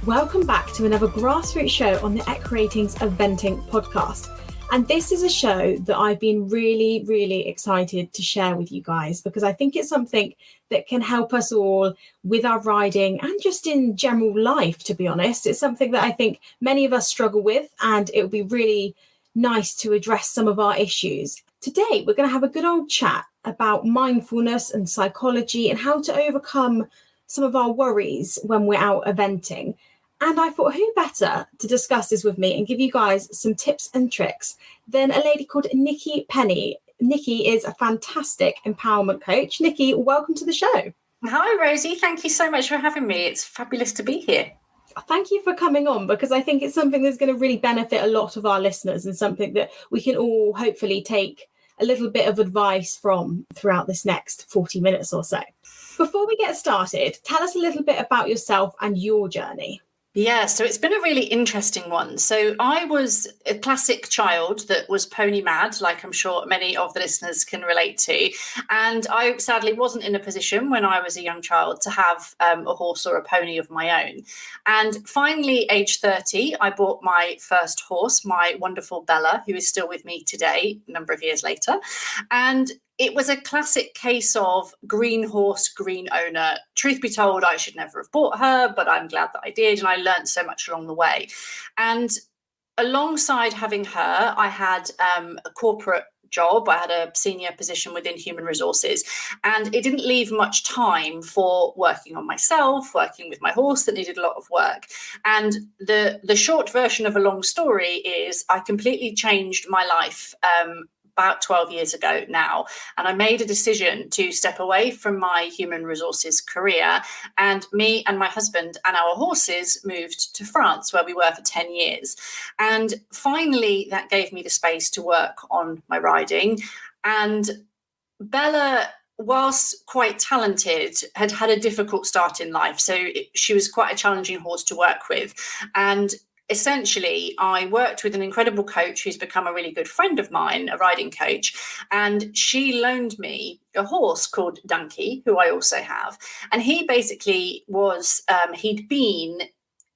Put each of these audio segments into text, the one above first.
Welcome back to another Grassroots show on the Eck Ratings Eventing podcast. And this is a show that I've been really, really excited to share with you guys because I think it's something that can help us all with our riding and just in general life, to be honest. It's something that I think many of us struggle with, and it would be really nice to address some of our issues. Today, we're going to have a good old chat about mindfulness and psychology and how to overcome some of our worries when we're out eventing. And I thought, who better to discuss this with me and give you guys some tips and tricks than a lady called Nicky Pennie. Nicky is a fantastic empowerment coach. Nicky, welcome to the show. Hi, Rosie. Thank you so much for having me. It's fabulous to be here. Thank you for coming on, because I think it's something that's going to really benefit a lot of our listeners and something that we can all hopefully take a little bit of advice from throughout this next 40 minutes or so. Before we get started, tell us a little bit about yourself and your journey. Yeah, so it's been a really interesting one. So I was a classic child that was pony mad, like I'm sure many of the listeners can relate to. And I sadly wasn't in a position when I was a young child to have a horse or a pony of my own. And finally, age 30, I bought my first horse, my wonderful Bella, who is still with me today, a number of years later. And it was a classic case of green horse, green owner. Truth be told, I should never have bought her, but I'm glad that I did. And I learned so much along the way. And alongside having her, I had a corporate job. I had a senior position within human resources, and it didn't leave much time for working on myself, working with my horse that needed a lot of work. And the short version of a long story is I completely changed my life about 12 years ago now. And I made a decision to step away from my human resources career. And me and my husband and our horses moved to France, where we were for 10 years. And finally, that gave me the space to work on my riding. And Bella, whilst quite talented, had had a difficult start in life. So she was quite a challenging horse to work with. And essentially, I worked with an incredible coach who's become a really good friend of mine, a riding coach, and she loaned me a horse called Donkey, who I also have. And he basically was, he'd been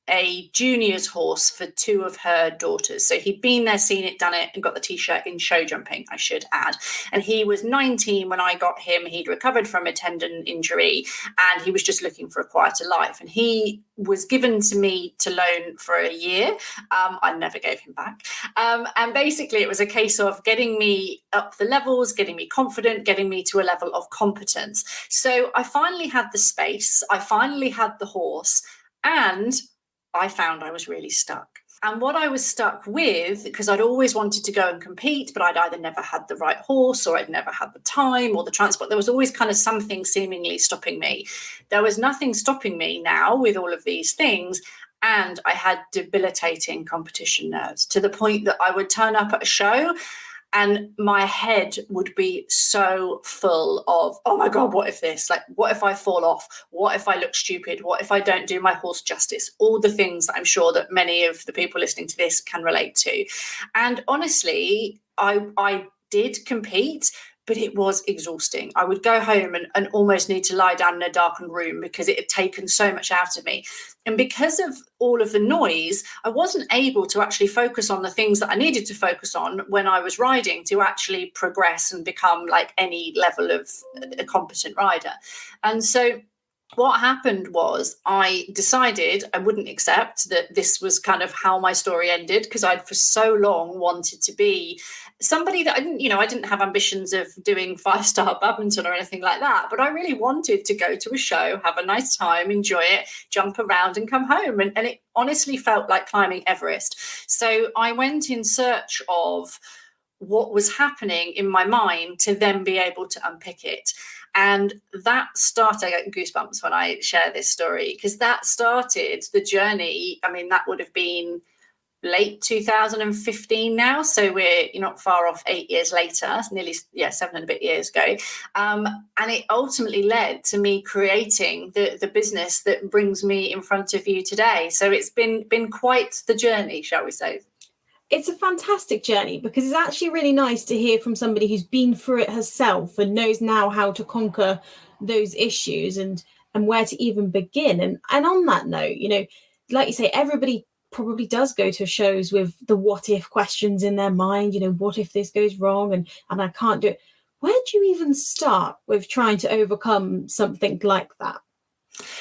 a junior's horse for two of her daughters. So he'd been there, seen it, done it, and got the T-shirt in show jumping, I should add. And he was 19 when I got him. He'd recovered from a tendon injury, and he was just looking for a quieter life. And he was given to me to loan for a year. I never gave him back. And basically, it was a case of getting me up the levels, getting me confident, getting me to a level of competence. So I finally had the space. I finally had the horse, and I found I was really stuck. And what I was stuck with, because I'd always wanted to go and compete, but I'd either never had the right horse or I'd never had the time or the transport. There was always kind of something seemingly stopping me. There was nothing stopping me now with all of these things. And I had debilitating competition nerves to the point that I would turn up at a show and my head would be so full of, oh my God, what if this? Like, what if I fall off? What if I look stupid? What if I don't do my horse justice? All the things that I'm sure that many of the people listening to this can relate to. And honestly, I did compete, but it was exhausting. I would go home and almost need to lie down in a darkened room because it had taken so much out of me. And because of all of the noise, I wasn't able to actually focus on the things that I needed to focus on when I was riding to actually progress and become like any level of a competent rider. And so what happened was I decided I wouldn't accept that this was kind of how my story ended, because I'd for so long wanted to be somebody that I didn't have ambitions of doing 5-star badminton or anything like that, but I really wanted to go to a show, have a nice time, enjoy it, jump around and come home. And it honestly felt like climbing Everest. So I went in search of what was happening in my mind to then be able to unpick it. And that started, I get goosebumps when I share this story, because that started the journey. I mean, that would have been late 2015 now. So we're not far off 8 years later, nearly 7 and a bit years ago. And it ultimately led to me creating the business that brings me in front of you today. So it's been quite the journey, shall we say. It's a fantastic journey, because it's actually really nice to hear from somebody who's been through it herself and knows now how to conquer those issues and where to even begin. And on that note, like you say, everybody probably does go to shows with the what if questions in their mind, what if this goes wrong and I can't do it. Where do you even start with trying to overcome something like that?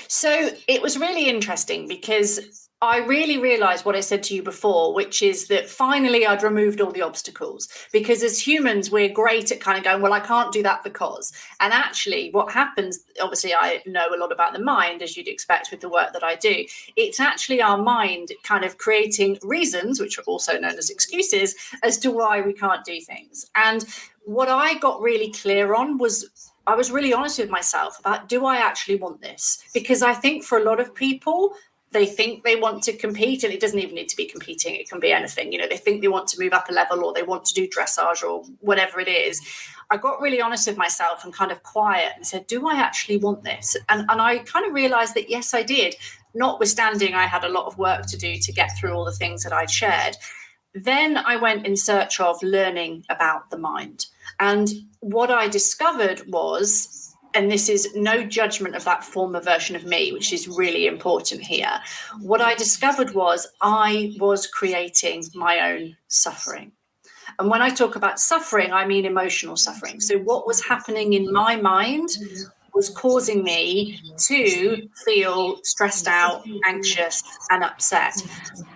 So it was really interesting because I really realized what I said to you before, which is that finally I'd removed all the obstacles, because as humans, we're great at kind of going, well, I can't do that because. And actually what happens, obviously, I know a lot about the mind, as you'd expect with the work that I do. It's actually our mind kind of creating reasons, which are also known as excuses, as to why we can't do things. And what I got really clear on was, I was really honest with myself about, do I actually want this? Because I think for a lot of people, they think they want to compete, and it doesn't even need to be competing. It can be anything. They think they want to move up a level, or they want to do dressage, or whatever it is. I got really honest with myself and kind of quiet and said, do I actually want this? And I kind of realized that, yes, I did, notwithstanding I had a lot of work to do to get through all the things that I'd shared. Then I went in search of learning about the mind. And what I discovered was, and this is no judgment of that former version of me, which is really important here. What I discovered was I was creating my own suffering. And when I talk about suffering, I mean emotional suffering. So what was happening in my mind was causing me to feel stressed out, anxious, and upset.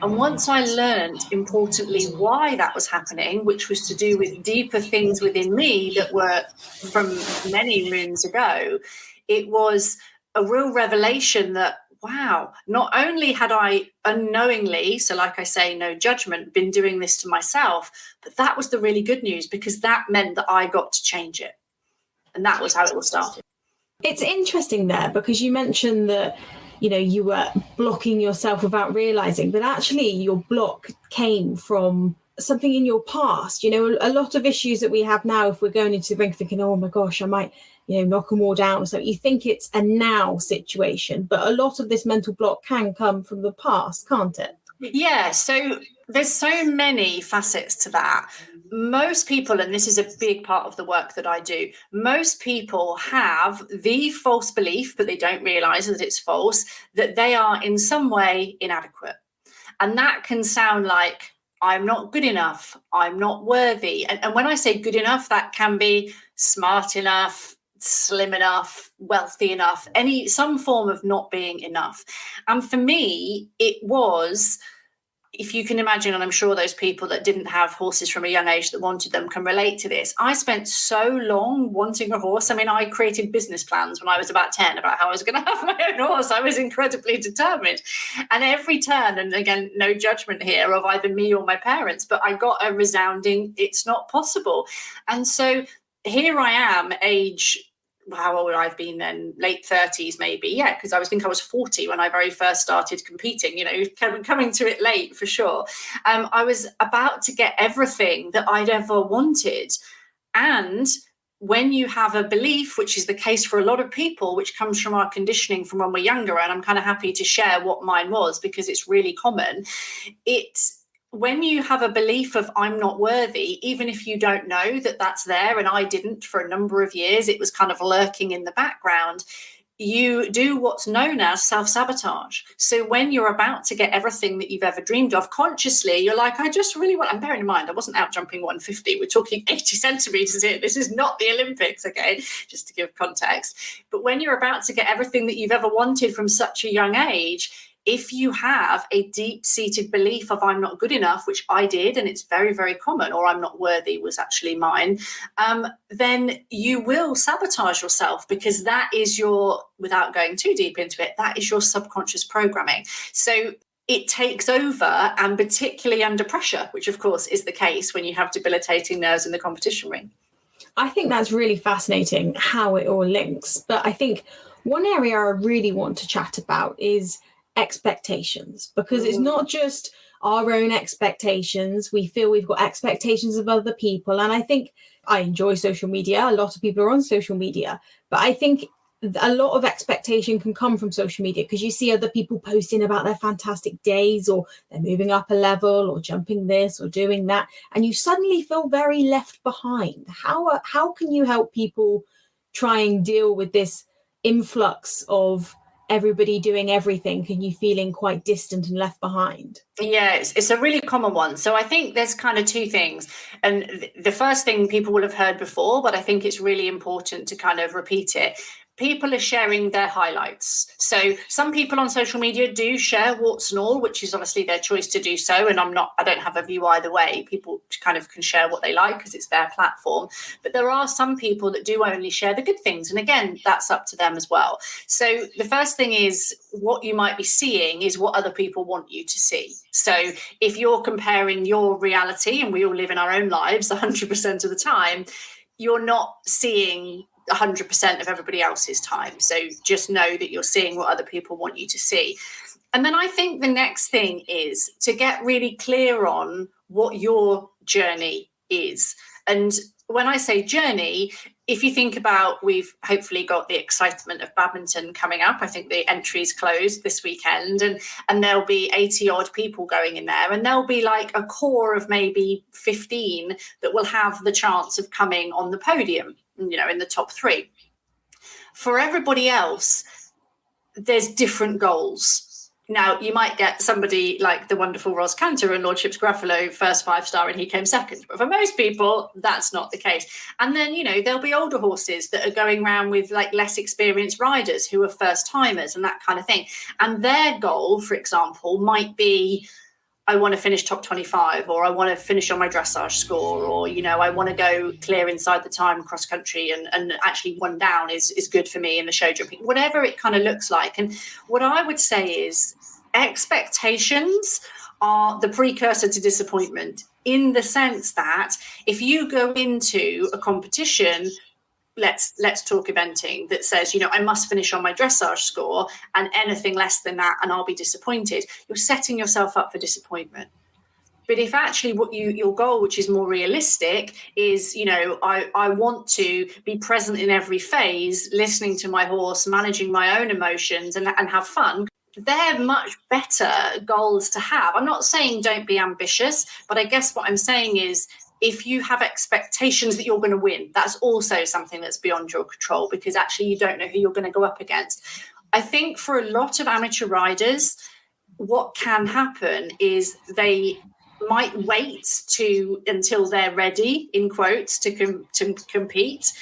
And once I learned, importantly, why that was happening, which was to do with deeper things within me that were from many moons ago, it was a real revelation that, wow, not only had I unknowingly, so like I say, no judgment, been doing this to myself, but that was the really good news, because that meant that I got to change it. And that was how it all started. It's interesting there, because you mentioned that, you were blocking yourself without realizing, but actually your block came from something in your past. A lot of issues that we have now, if we're going into the ring thinking, oh my gosh, I might, knock them all down. So you think it's a now situation, but a lot of this mental block can come from the past, can't it? Yeah, so there's so many facets to that. Most people, and this is a big part of the work that I do, most people have the false belief, but they don't realize that it's false, that they are in some way inadequate. And that can sound like, I'm not good enough, I'm not worthy. And when I say good enough, that can be smart enough, slim enough, wealthy enough, some form of not being enough. And for me, it was, if you can imagine, and I'm sure those people that didn't have horses from a young age that wanted them can relate to this. I spent so long wanting a horse. I mean, I created business plans when I was about 10 about how I was going to have my own horse. I was incredibly determined. And every turn, and again, no judgment here of either me or my parents, but I got a resounding, it's not possible. And so here I am, age, how old I've been then, late 30s maybe. Yeah, because I was 40 when I very first started competing, coming to it late for sure. I was about to get everything that I'd ever wanted. And when you have a belief, which is the case for a lot of people, which comes from our conditioning from when we're younger, and I'm kind of happy to share what mine was because it's really common, when you have a belief of I'm not worthy, even if you don't know that that's there, and I didn't for a number of years, it was kind of lurking in the background, you do what's known as self-sabotage. So when you're about to get everything that you've ever dreamed of, consciously, you're like, I just really want, and bearing in mind, I wasn't out jumping 150. We're talking 80 centimeters here. This is not the Olympics, okay, just to give context. But when you're about to get everything that you've ever wanted from such a young age, if you have a deep-seated belief of I'm not good enough, which I did, and it's very, very common, or I'm not worthy was actually mine, then you will sabotage yourself, because that is your, without going too deep into it, that is your subconscious programming. So it takes over, and particularly under pressure, which of course is the case when you have debilitating nerves in the competition ring. I think that's really fascinating how it all links. But I think one area I really want to chat about is expectations, because it's not just our own expectations. We feel we've got expectations of other people. And I think I enjoy social media. A lot of people are on social media, but I think a lot of expectation can come from social media, because you see other people posting about their fantastic days, or they're moving up a level, or jumping this or doing that, and you suddenly feel very left behind. How can you help people try and deal with this influx of everybody doing everything and you feeling quite distant and left behind? Yeah, it's a really common one. So I think there's kind of two things. And the first thing people will have heard before, but I think it's really important to kind of repeat it. People are sharing their highlights. So some people on social media do share warts and all, which is obviously their choice to do so. And I don't have a view either way. People kind of can share what they like because it's their platform. But there are some people that do only share the good things. And again, that's up to them as well. So the first thing is, what you might be seeing is what other people want you to see. So if you're comparing your reality, and we all live in our own lives 100% of the time, you're not seeing 100% of everybody else's time. So just know that you're seeing what other people want you to see. And then I think the next thing is to get really clear on what your journey is. And when I say journey, if you think about, we've hopefully got the excitement of badminton coming up. I think the entries closed this weekend, and there'll be 80 odd people going in there, and there'll be like a core of maybe 15 that will have the chance of coming on the podium, in the top 3. For everybody else, there's different goals. Now, you might get somebody like the wonderful Ros Cantor and Lordships Gruffalo, first 5-star, and he came second. But for most people, that's not the case. And then, there'll be older horses that are going around with like less experienced riders who are first timers and that kind of thing. And their goal, for example, might be, I want to finish top 25, or I want to finish on my dressage score, or, I want to go clear inside the time cross country, and actually 1 down is good for me in the show jumping, whatever it kind of looks like. And what I would say is expectations are the precursor to disappointment, in the sense that if you go into a competition, let's talk eventing, that says, I must finish on my dressage score, and anything less than that and I'll be disappointed, you're setting yourself up for disappointment. But if actually what your goal, which is more realistic, is, I want to be present in every phase, listening to my horse, managing my own emotions, and have fun, they're much better goals to have. I'm not saying don't be ambitious, but I guess what I'm saying is, if you have expectations that you're going to win, that's also something that's beyond your control, because actually you don't know who you're going to go up against. I think for a lot of amateur riders, what can happen is they might wait until they're ready, in quotes, to compete.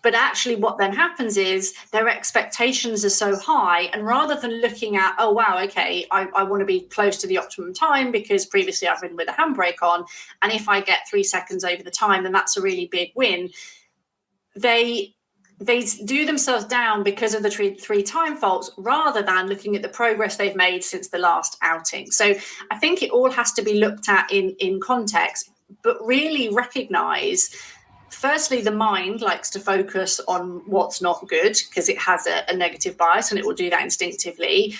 But actually what then happens is their expectations are so high, and rather than looking at, oh, wow, okay, I want to be close to the optimum time because previously I've ridden with a handbrake on, and if I get 3 seconds over the time, then that's a really big win. They do themselves down because of the 3 time faults, rather than looking at the progress they've made since the last outing. So I think it all has to be looked at in context, but really recognise, firstly, the mind likes to focus on what's not good because it has a negative bias, and it will do that instinctively.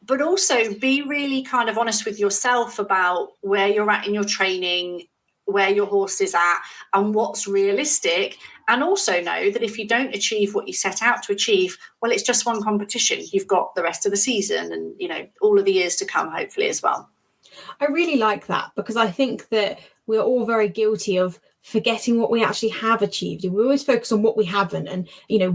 But also be really kind of honest with yourself about where you're at in your training, where your horse is at, and what's realistic. And also know that if you don't achieve what you set out to achieve, well, it's just one competition. You've got the rest of the season and, all of the years to come, hopefully, as well. I really like that, because I think that we're all very guilty of forgetting what we actually have achieved. We always focus on what we haven't and,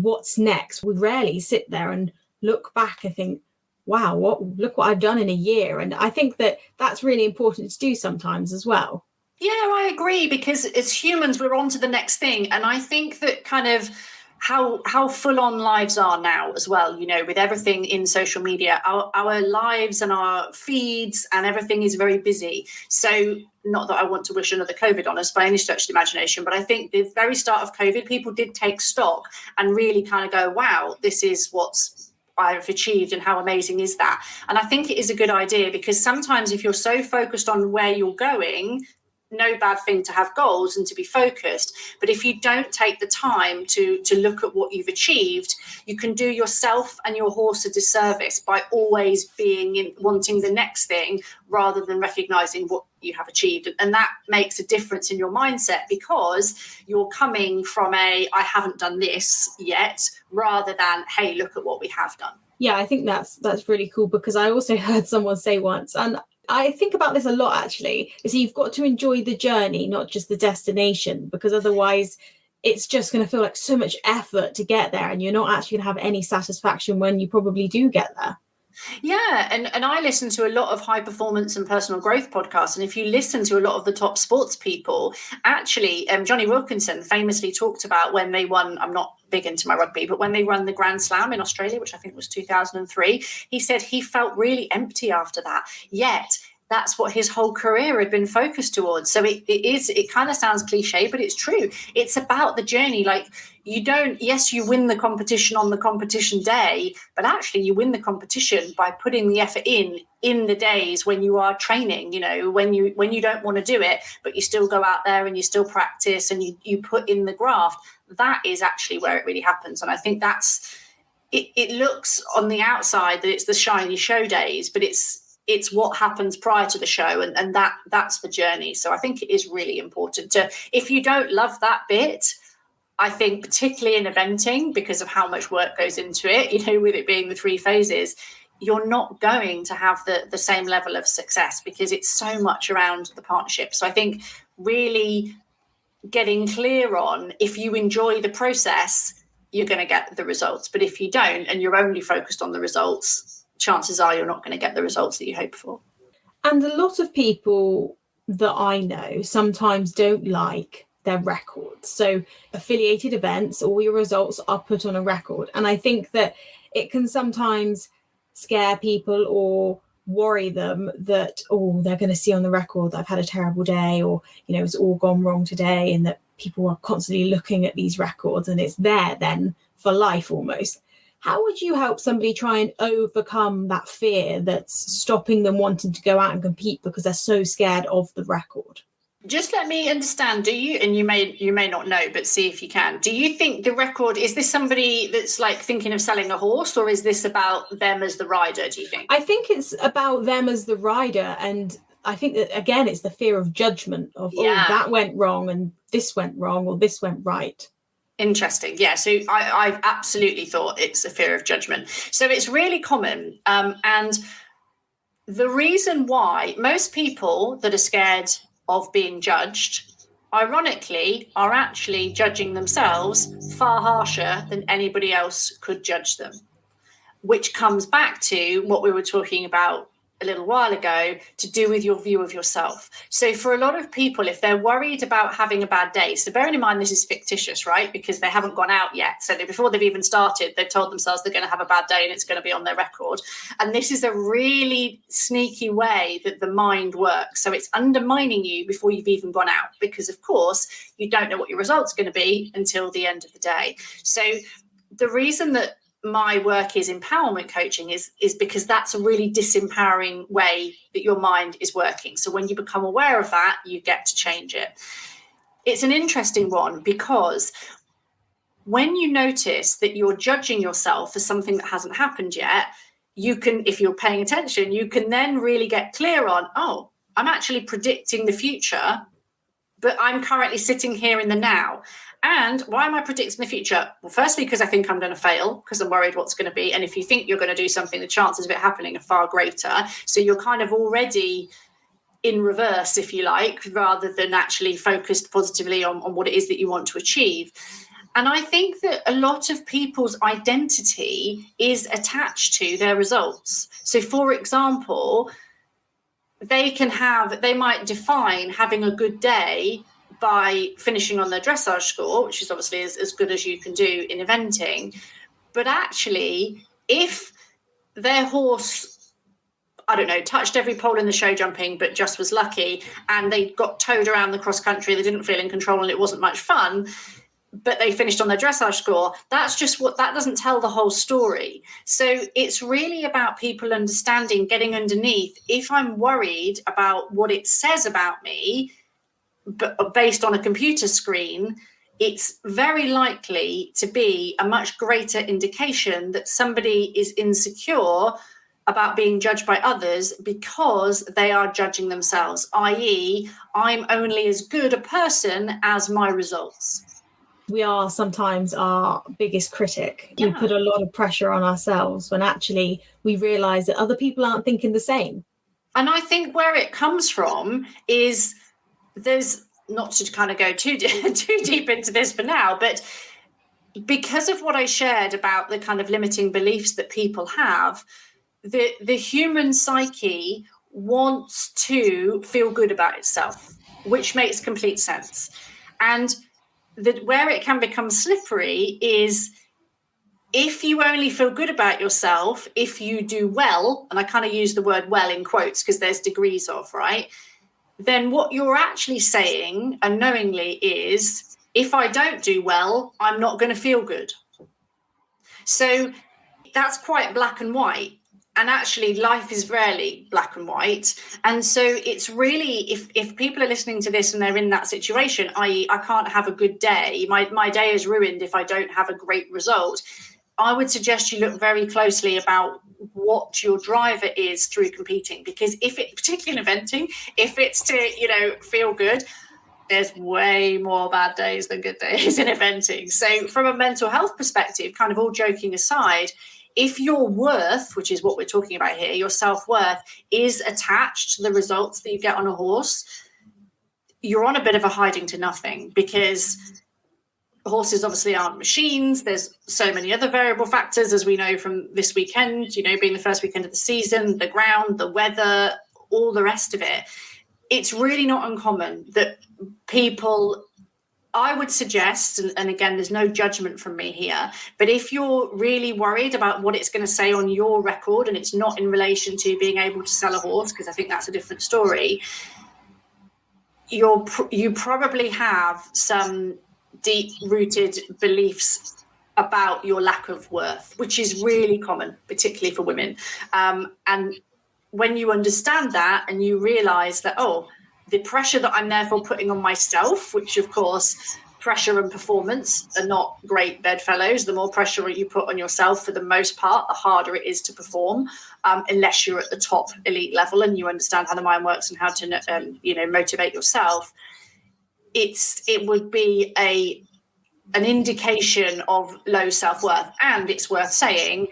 what's next. We rarely sit there and look back and think, wow, look what I've done in a year. And I think that that's really important to do sometimes as well. Yeah, I agree, because as humans, we're on to the next thing. And I think that kind of how full on lives are now as well, with everything in social media, our lives and our feeds and everything is very busy. So not that I want to wish another COVID on us by any stretch of the imagination, but I think the very start of COVID, people did take stock and really kind of go, wow, this is what's I've achieved and how amazing is that? And I think it is a good idea, because sometimes if you're so focused on where you're going, no bad thing to have goals and to be focused. But if you don't take the time to look at what you've achieved, you can do yourself and your horse a disservice by always wanting the next thing rather than recognizing what you have achieved. And that makes a difference in your mindset, because you're coming from I haven't done this yet, rather than, hey, look at what we have done. Yeah, I think that's really cool, because I also heard someone say once, and I think about this a lot actually, is you've got to enjoy the journey, not just the destination, because otherwise it's just going to feel like so much effort to get there, and you're not actually going to have any satisfaction when you probably do get there. Yeah, and I listen to a lot of high performance and personal growth podcasts, and if you listen to a lot of the top sports people, actually, Johnny Wilkinson famously talked about when they won. I'm not big into my rugby, but when they won the Grand Slam in Australia, which I think was 2003, he said he felt really empty after that. Yet that's what his whole career had been focused towards. So it kind of sounds cliche, but it's true. It's about the journey. Like, you win the competition on the competition day, but actually you win the competition by putting the effort in the days when you are training, when you don't want to do it, but you still go out there and you still practice and you put in the graft. That is actually where it really happens. And I think it looks on the outside that it's the shiny show days, but it's what happens prior to the show, and that's the journey. So I think it is really important if you don't love that bit, I think particularly in eventing, because of how much work goes into it, with it being the 3 phases, you're not going to have the same level of success because it's so much around the partnership. So I think really getting clear on, if you enjoy the process, you're going to get the results. But if you don't, and you're only focused on the results, chances are you're not going to get the results that you hope for. And a lot of people that I know sometimes don't like their records. So affiliated events, all your results are put on a record. And I think that it can sometimes scare people or worry them that, they're going to see on the record that I've had a terrible day, or, it's all gone wrong today, and that people are constantly looking at these records and it's there then for life almost. How would you help somebody try and overcome that fear that's stopping them wanting to go out and compete because they're so scared of the record? Just let me understand, do you, and you may not know, but see if you can, do you think the record, is this somebody that's like thinking of selling a horse, or is this about them as the rider, do you think? I think it's about them as the rider, and I think that, again, it's the fear of judgment of, that went wrong and this went wrong or this went right. Interesting. Yeah. So I've absolutely thought it's a fear of judgment. So it's really common. And the reason why most people that are scared of being judged, ironically, are actually judging themselves far harsher than anybody else could judge them, which comes back to what we were talking about a little while ago, to do with your view of yourself. So for a lot of people, if they're worried about having a bad day, so bearing in mind this is fictitious, right? Because they haven't gone out yet. So before they've even started, they've told themselves they're going to have a bad day and it's going to be on their record. And this is a really sneaky way that the mind works. So it's undermining you before you've even gone out, because of course you don't know what your result's going to be until the end of the day. So the reason that my work is empowerment coaching is because that's a really disempowering way that your mind is working. So when you become aware of that, you get to change it. It's an interesting one, because when you notice that you're judging yourself for something that hasn't happened yet, you can, if you're paying attention, you can then really get clear on, I'm actually predicting the future, but I'm currently sitting here in the now. And why am I predicting the future? Well, firstly, because I think I'm going to fail, because I'm worried what's going to be. And if you think you're going to do something, the chances of it happening are far greater. So you're kind of already in reverse, if you like, rather than actually focused positively on what it is that you want to achieve. And I think that a lot of people's identity is attached to their results. So, for example, they might define having a good day by finishing on their dressage score, which is obviously as good as you can do in eventing. But actually, if their horse, I don't know, touched every pole in the show jumping, but just was lucky, and they got towed around the cross country, they didn't feel in control and it wasn't much fun, but they finished on their dressage score, that doesn't tell the whole story. So it's really about people understanding, getting underneath, if I'm worried about what it says about me, but based on a computer screen, it's very likely to be a much greater indication that somebody is insecure about being judged by others because they are judging themselves, i.e., I'm only as good a person as my results. We are sometimes our biggest critic. Yeah. We put a lot of pressure on ourselves when actually we realise that other people aren't thinking the same. And I think where it comes from is there's not to kind of go too deep into this for now, but because of what I shared about the kind of limiting beliefs that people have, the human psyche wants to feel good about itself, which makes complete sense. And where it can become slippery is if you only feel good about yourself, if you do well, and I kind of use the word well in quotes because there's degrees of, right? Then what you're actually saying unknowingly is, if I don't do well, I'm not going to feel good. So that's quite black and white. And actually, life is rarely black and white. And so it's really, if people are listening to this and they're in that situation, i.e., I can't have a good day, my day is ruined if I don't have a great result, I would suggest you look very closely about what your driver is through competing. Because if it, particularly in eventing, if it's to, feel good, there's way more bad days than good days in eventing. So from a mental health perspective, kind of all joking aside, if your worth, which is what we're talking about here, your self-worth is attached to the results that you get on a horse, you're on a bit of a hiding to nothing, because horses obviously aren't machines. There's so many other variable factors, as we know from this weekend, being the first weekend of the season, the ground, the weather, all the rest of it. It's really not uncommon that people, I would suggest, and again, there's no judgment from me here, but if you're really worried about what it's going to say on your record, and it's not in relation to being able to sell a horse, because I think that's a different story, you probably have some deep-rooted beliefs about your lack of worth, which is really common, particularly for women. And when you understand that and you realize that, the pressure that I'm therefore putting on myself, which of course pressure and performance are not great bedfellows. The more pressure you put on yourself, for the most part, the harder it is to perform, unless you're at the top elite level and you understand how the mind works and how to motivate yourself. It would be an indication of low self-worth. And it's worth saying,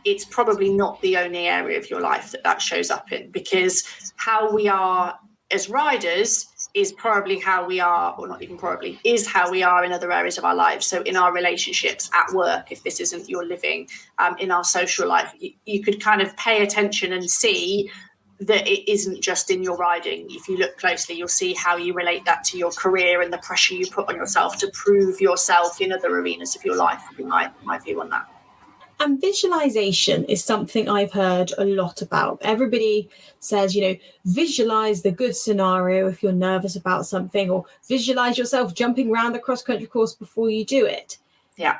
it's probably not the only area of your life that shows up in, because how we are as riders is probably how we are, or not even probably, is how we are in other areas of our lives. So in our relationships, at work, if this isn't your living, in our social life, you could kind of pay attention and see that it isn't just in your riding. If you look closely, you'll see how you relate that to your career and the pressure you put on yourself to prove yourself in other arenas of your life, would be my view on that. And visualization is something I've heard a lot about. Everybody says, visualize the good scenario if you're nervous about something, or visualize yourself jumping around the cross-country course before you do it. Yeah.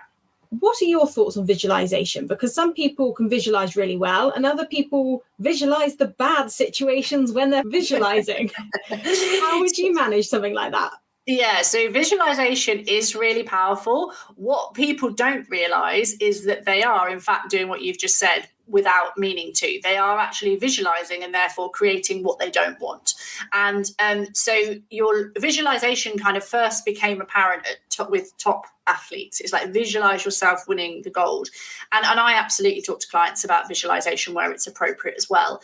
What are your thoughts on visualization? Because some people can visualize really well, and other people visualize the bad situations when they're visualizing. How would you manage something like that? Yeah, so visualization is really powerful. What people don't realize is that they are, in fact, doing what you've just said without meaning to. They are actually visualizing and therefore creating what they don't want. And so your visualization kind of first became apparent with top athletes. It's like, visualize yourself winning the gold. And I absolutely talk to clients about visualization where it's appropriate as well.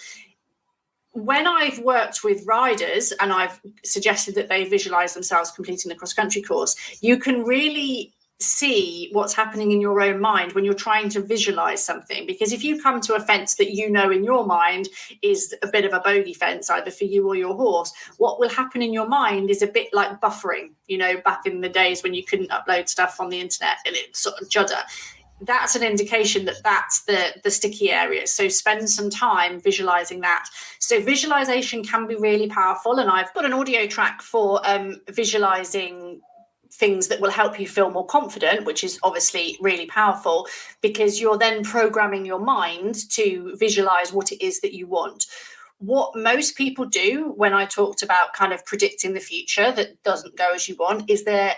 When I've worked with riders and I've suggested that they visualize themselves completing the cross-country course, you can really see what's happening in your own mind when you're trying to visualize something. Because if you come to a fence that in your mind is a bit of a bogey fence, either for you or your horse, what will happen in your mind is a bit like buffering, back in the days when you couldn't upload stuff on the internet and it sort of judder. That's an indication that that's the sticky area. So spend some time visualizing that. So visualization can be really powerful. And I've got an audio track for visualizing things that will help you feel more confident, which is obviously really powerful, because you're then programming your mind to visualize what it is that you want. What most people do when I talked about kind of predicting the future that doesn't go as you want is they're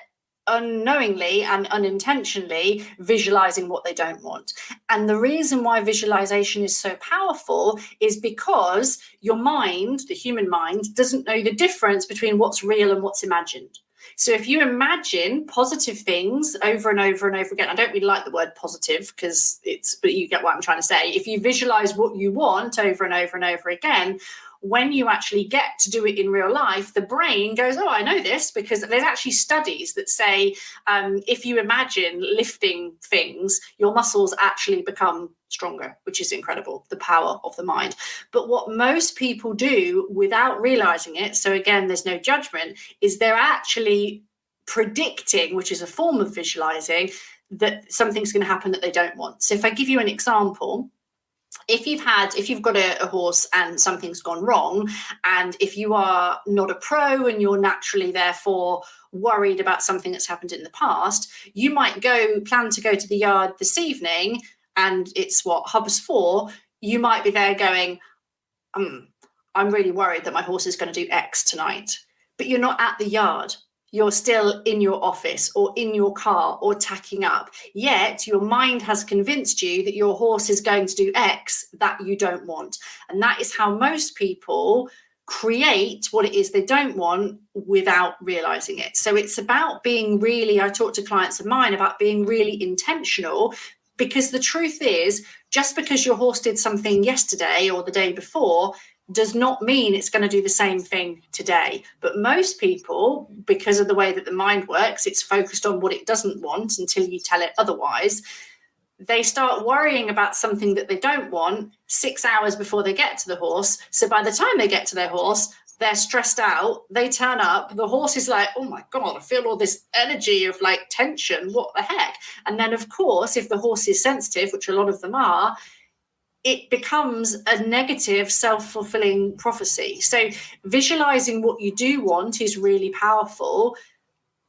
unknowingly and unintentionally visualizing what they don't want. And the reason why visualization is so powerful is because your mind, the human mind, doesn't know the difference between what's real and what's imagined. So if you imagine positive things over and over and over again, I don't really like the word positive but you get what I'm trying to say. If you visualize what you want over and over and over again, when you actually get to do it in real life, the brain goes, oh, I know this, because there's actually studies that say if you imagine lifting things, your muscles actually become stronger, which is incredible, the power of the mind. But what most people do without realizing it, so again, there's no judgment, is they're actually predicting, which is a form of visualizing, that something's going to happen that they don't want. So if I give you an example, if you've got a horse and something's gone wrong, and if you are not a pro and you're naturally therefore worried about something that's happened in the past, you might plan to go to the yard this evening, and it's 4:30. You might be there going, I'm really worried that my horse is going to do X tonight, but you're not at the yard. You're still in your office or in your car or tacking up, yet your mind has convinced you that your horse is going to do X that you don't want. And that is how most people create what it is they don't want without realizing it. So it's about being really, I talk to clients of mine about being really intentional, because the truth is, just because your horse did something yesterday or the day before does not mean it's going to do the same thing today. But most people, because of the way that the mind works, it's focused on what it doesn't want until you tell it otherwise. They start worrying about something that they don't want 6 hours before they get to the horse. So by the time they get to their horse, they're stressed out. They turn up. The horse is like, oh my God, I feel all this energy of like tension. What the heck? And then, of course, if the horse is sensitive, which a lot of them are, it becomes a negative self-fulfilling prophecy. So visualizing what you do want is really powerful.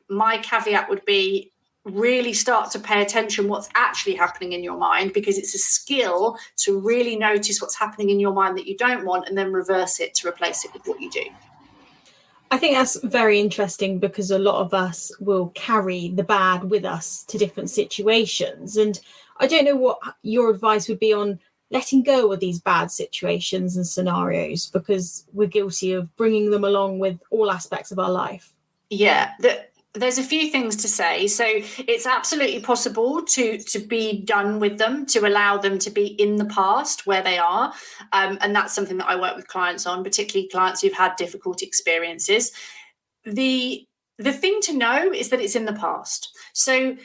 My caveat would be really start to pay attention what's actually happening in your mind, because it's a skill to really notice what's happening in your mind that you don't want and then reverse it to replace it with what you do. I think that's very interesting, because a lot of us will carry the bad with us to different situations. And I don't know what your advice would be on letting go of these bad situations and scenarios, because we're guilty of bringing them along with all aspects of our life. Yeah, there's a few things to say. So it's absolutely possible to be done with them, to allow them to be in the past where they are. And that's something that I work with clients on, particularly clients who've had difficult experiences. The thing to know is that it's in the past. So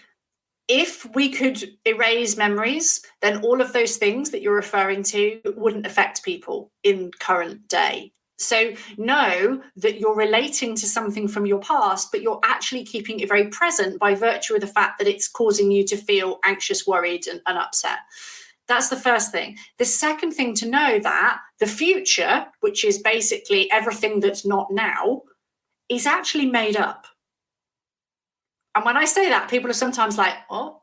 if we could erase memories, then all of those things that you're referring to wouldn't affect people in current day. So know that you're relating to something from your past, but you're actually keeping it very present by virtue of the fact that it's causing you to feel anxious, worried, and upset. That's the first thing. The second thing to know that the future, which is basically everything that's not now, is actually made up. And when I say that, people are sometimes like, oh,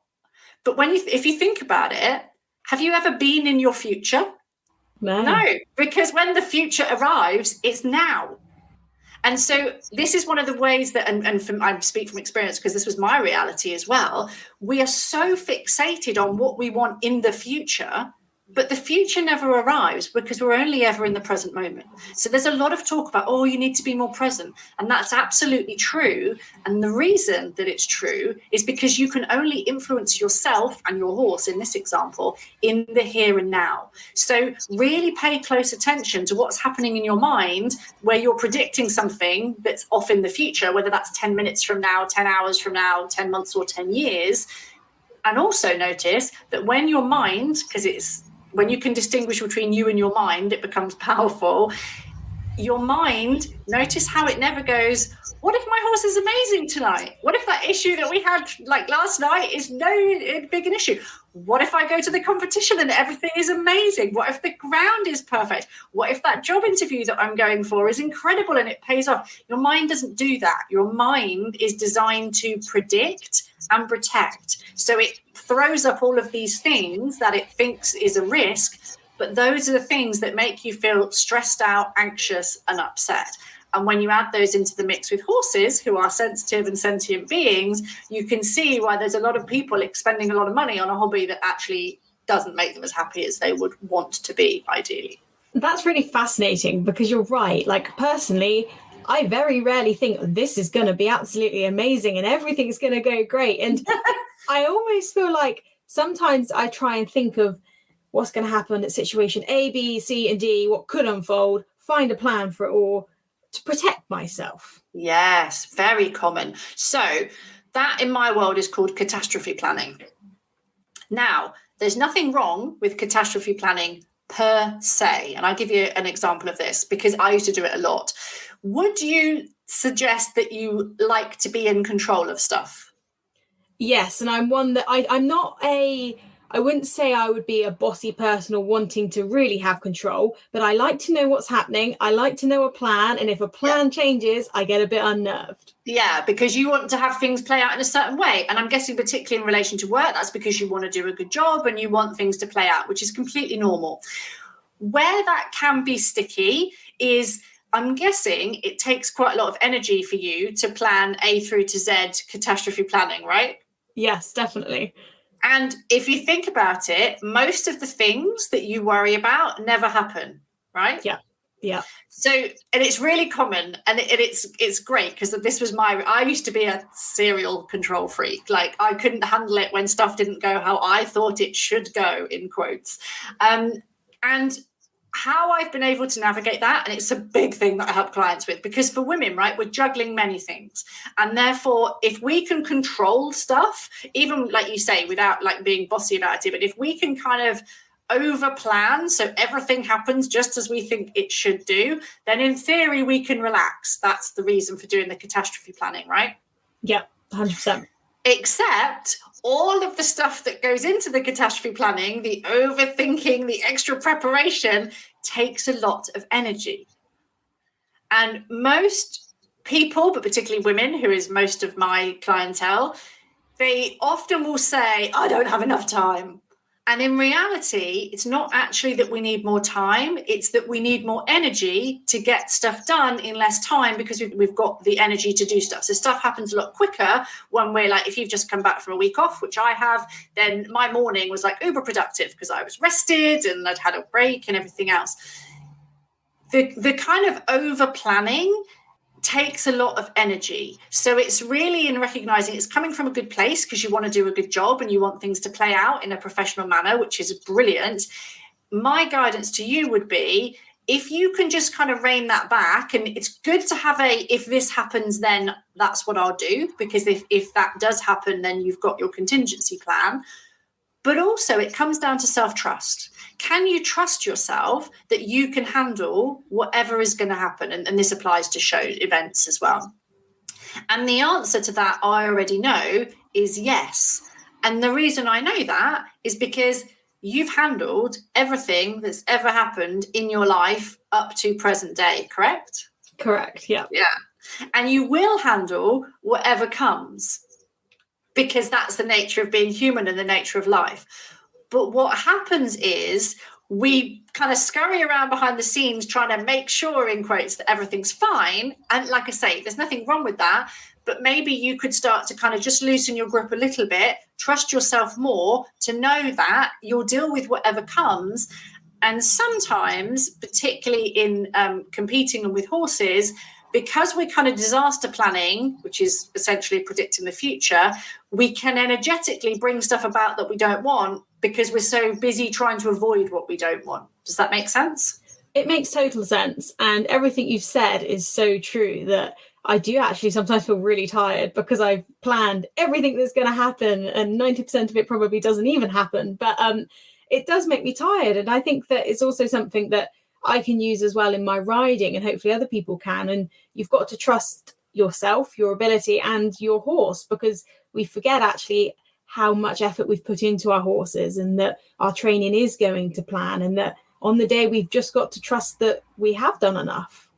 but if you think about it, have you ever been in your future? No, because when the future arrives, it's now. And so this is one of the ways that, I speak from experience because this was my reality as well. We are so fixated on what we want in the future, but the future never arrives because we're only ever in the present moment. So there's a lot of talk about, oh, you need to be more present. And that's absolutely true. And the reason that it's true is because you can only influence yourself and your horse, in this example, in the here and now. So really pay close attention to what's happening in your mind where you're predicting something that's off in the future, whether that's 10 minutes from now, 10 hours from now, 10 months or 10 years. And also notice that when your mind, when you can distinguish between you and your mind, it becomes powerful. Your mind, notice how it never goes, what if my horse is amazing tonight? What if that issue that we had like last night is no big an issue? What if I go to the competition and everything is amazing? What if the ground is perfect? What if that job interview that I'm going for is incredible and it pays off? Your mind doesn't do that. Your mind is designed to predict and protect. So it throws up all of these things that it thinks is a risk, but those are the things that make you feel stressed out, anxious, and upset. And when you add those into the mix with horses, who are sensitive and sentient beings, you can see why there's a lot of people expending a lot of money on a hobby that actually doesn't make them as happy as they would want to be, ideally. That's really fascinating because you're right. Like, personally, I very rarely think this is going to be absolutely amazing and everything's going to go great. And I almost feel like sometimes I try and think of what's going to happen at situation A, B, C, and D, what could unfold, find a plan for it all to protect myself. Yes, very common. So that in my world is called catastrophe planning. Now, there's nothing wrong with catastrophe planning per se. And I'll give you an example of this because I used to do it a lot. Would you suggest that you like to be in control of stuff? Yes, and I'm one that I'm not I wouldn't say I would be a bossy person or wanting to really have control, but I like to know what's happening. I like to know a plan. And if a plan changes, I get a bit unnerved. Yeah, because you want to have things play out in a certain way. And I'm guessing particularly in relation to work, that's because you want to do a good job and you want things to play out, which is completely normal. Where that can be sticky is, I'm guessing it takes quite a lot of energy for you to plan A through to Z catastrophe planning, right? Yes, definitely. And if you think about it, most of the things that you worry about never happen, right? Yeah. Yeah. So, and it's really common, and it's great because I used to be a serial control freak. Like I couldn't handle it when stuff didn't go how I thought it should go, in quotes. And how I've been able to navigate that, and it's a big thing that I help clients with, because for women, right, we're juggling many things. And therefore, if we can control stuff, even like you say, without like being bossy about it, but if we can kind of over plan so everything happens just as we think it should do, then in theory, we can relax. That's the reason for doing the catastrophe planning, right? Yeah, 100%. Except all of the stuff that goes into the catastrophe planning, the overthinking, the extra preparation, takes a lot of energy. And most people, but particularly women, who is most of my clientele, they often will say, I don't have enough time. And in reality, it's not actually that we need more time. It's that we need more energy to get stuff done in less time because we've got the energy to do stuff. So stuff happens a lot quicker when we're like, if you've just come back from a week off, which I have, then my morning was like uber productive because I was rested and I'd had a break and everything else. The kind of over planning takes a lot of energy. So it's really in recognizing it's coming from a good place because you want to do a good job and you want things to play out in a professional manner, which is brilliant. My guidance to you would be, if you can just kind of rein that back, and it's good to have if this happens, then that's what I'll do, because if that does happen, then you've got your contingency plan. But also it comes down to self-trust. Can you trust yourself that you can handle whatever is going to happen? And this applies to show events as well. And the answer to that, I already know, is yes. And the reason I know that is because you've handled everything that's ever happened in your life up to present day, correct? Correct, yeah. Yeah. And you will handle whatever comes, because that's the nature of being human and the nature of life. But what happens is we kind of scurry around behind the scenes trying to make sure, in quotes, that everything's fine. And like I say, there's nothing wrong with that. But maybe you could start to kind of just loosen your grip a little bit, trust yourself more to know that you'll deal with whatever comes. And sometimes, particularly in competing with horses, because we're kind of disaster planning, which is essentially predicting the future, we can energetically bring stuff about that we don't want because we're so busy trying to avoid what we don't want. Does that make sense? It makes total sense. And everything you've said is so true that I do actually sometimes feel really tired because I've planned everything that's going to happen and 90% of it probably doesn't even happen. But it does make me tired. And I think that it's also something that I can use as well in my riding, and hopefully other people can. And you've got to trust yourself, your ability, and your horse, because we forget actually how much effort we've put into our horses, and that our training is going to plan, and that on the day we've just got to trust that we have done enough.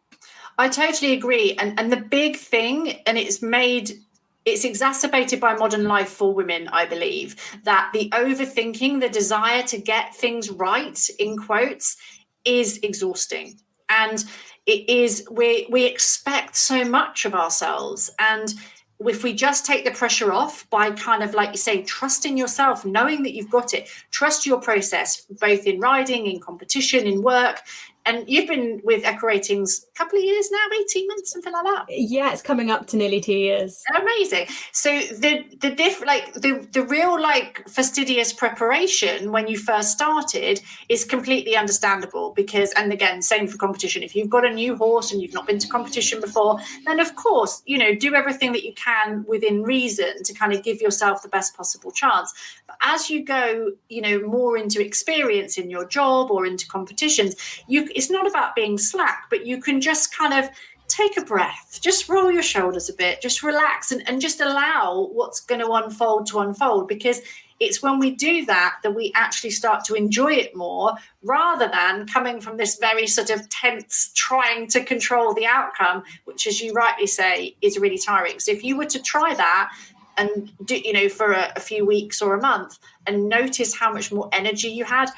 I totally agree. And the big thing, and it's exacerbated by modern life for women, I believe, that the overthinking, the desire to get things right, in quotes, is exhausting. And it is, we expect so much of ourselves. And if we just take the pressure off by kind of, like you say, trusting yourself, knowing that you've got it, trust your process, both in riding, in competition, in work, And you've been with Echo Ratings a couple of years now, 18 months, something like that. Yeah, it's coming up to nearly 2 years. Amazing. So the real like fastidious preparation when you first started is completely understandable, because, and again, same for competition. If you've got a new horse and you've not been to competition before, then of course, you know, do everything that you can within reason to kind of give yourself the best possible chance. But as you go, you know, more into experience in your job or into competitions, it's not about being slack, but you can just kind of take a breath, just roll your shoulders a bit, just relax and just allow what's going to unfold, because it's when we do that we actually start to enjoy it more, rather than coming from this very sort of tense trying to control the outcome, which, as you rightly say, is really tiring. So if you were to try that and do, you know, for a few weeks or a month, and notice how much more energy you had.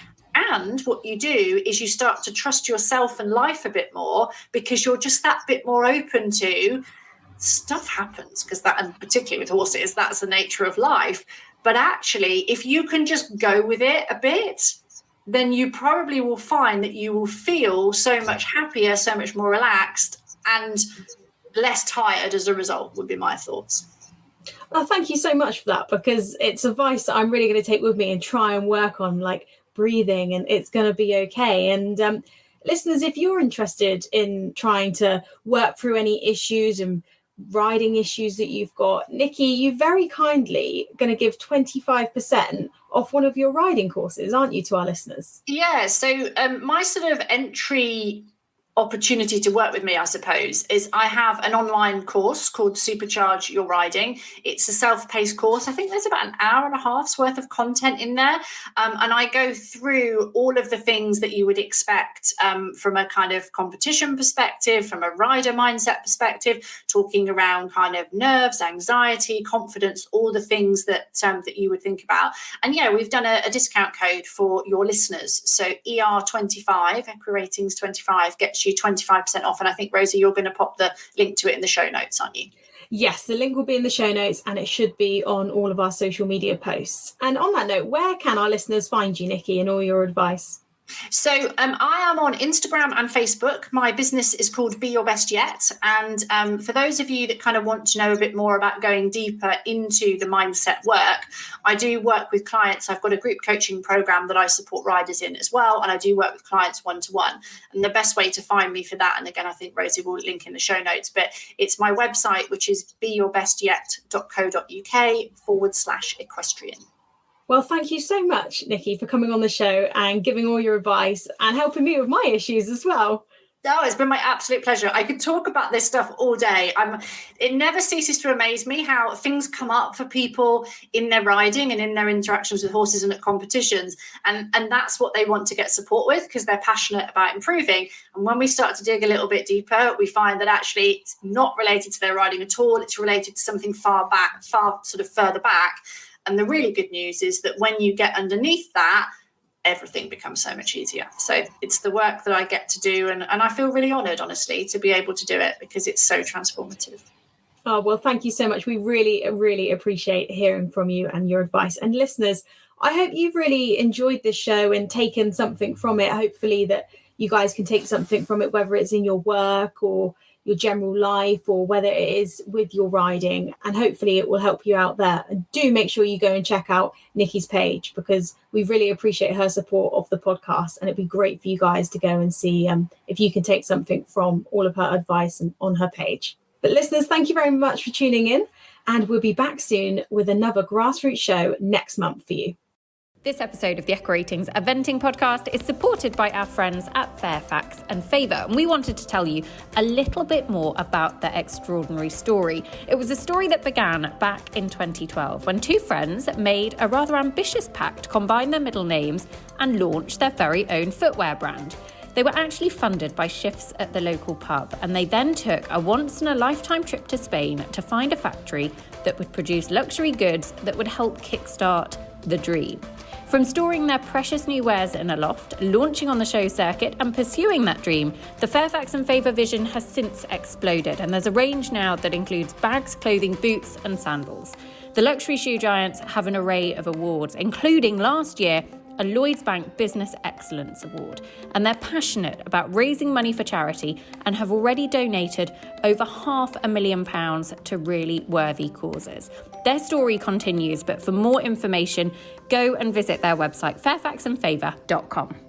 And what you do is you start to trust yourself and life a bit more, because you're just that bit more open to stuff happens, because that, and particularly with horses, that's the nature of life. But actually, if you can just go with it a bit, then you probably will find that you will feel so much happier, so much more relaxed, and less tired as a result, would be my thoughts. Oh, thank you so much for that, because it's advice that I'm really going to take with me and try and work on, like breathing, and it's going to be okay. And listeners, if you're interested in trying to work through any issues and riding issues that you've got, Nicky, you very kindly going to give 25% off one of your riding courses, aren't you, to our listeners? Yeah, so my sort of entry opportunity to work with me, I suppose, is I have an online course called Supercharge Your Riding. It's a self-paced course. I think there's about an hour and a half's worth of content in there. And I go through all of the things that you would expect from a kind of competition perspective, from a rider mindset perspective, talking around kind of nerves, anxiety, confidence, all the things that that you would think about. And yeah, we've done a discount code for your listeners. So ER25, Echo Ratings 25, gets you 25% off. And I think, Rosie, you're going to pop the link to it in the show notes, aren't you? Yes, the link will be in the show notes, and it should be on all of our social media posts. And on that note, where can our listeners find you, Nicky, and all your advice? So I am on Instagram and Facebook. My business is called Be Your Best Yet. And for those of you that kind of want to know a bit more about going deeper into the mindset work, I do work with clients. I've got a group coaching program that I support riders in as well. And I do work with clients one-to-one. And the best way to find me for that, and again, I think Rosie will link in the show notes, but it's my website, which is beyourbestYet.co.uk/equestrian. Well, thank you so much, Nicky, for coming on the show and giving all your advice and helping me with my issues as well. Oh, it's been my absolute pleasure. I could talk about this stuff all day. It never ceases to amaze me how things come up for people in their riding and in their interactions with horses and at competitions. And that's what they want to get support with, because they're passionate about improving. And when we start to dig a little bit deeper, we find that actually it's not related to their riding at all. It's related to something far sort of further back. And the really good news is that when you get underneath that, everything becomes so much easier. So it's the work that I get to do. And I feel really honoured, honestly, to be able to do it, because it's so transformative. Oh, well, thank you so much. We really, really appreciate hearing from you and your advice. And listeners, I hope you've really enjoyed this show and taken something from it. Hopefully that you guys can take something from it, whether it's in your work or your general life, or whether it is with your riding, and hopefully it will help you out there. And do make sure you go and check out Nicky's page, because we really appreciate her support of the podcast, and it'd be great for you guys to go and see if you can take something from all of her advice and on her page. But listeners, thank you very much for tuning in, and we'll be back soon with another Grassroots show next month for you. This episode of the Echo Ratings Eventing Podcast is supported by our friends at Fairfax and Favour, and we wanted to tell you a little bit more about their extraordinary story. It was a story that began back in 2012 when two friends made a rather ambitious pact to combine their middle names and launch their very own footwear brand. They were actually funded by shifts at the local pub, and they then took a once-in-a-lifetime trip to Spain to find a factory that would produce luxury goods that would help kickstart the dream. From storing their precious new wares in a loft, launching on the show circuit and pursuing that dream, the Fairfax and Favour vision has since exploded, and there's a range now that includes bags, clothing, boots and sandals. The luxury shoe giants have an array of awards, including last year a Lloyds Bank Business Excellence Award, and they're passionate about raising money for charity and have already donated over £500,000 to really worthy causes. Their story continues, but for more information, go and visit their website, fairfaxandfavour.com.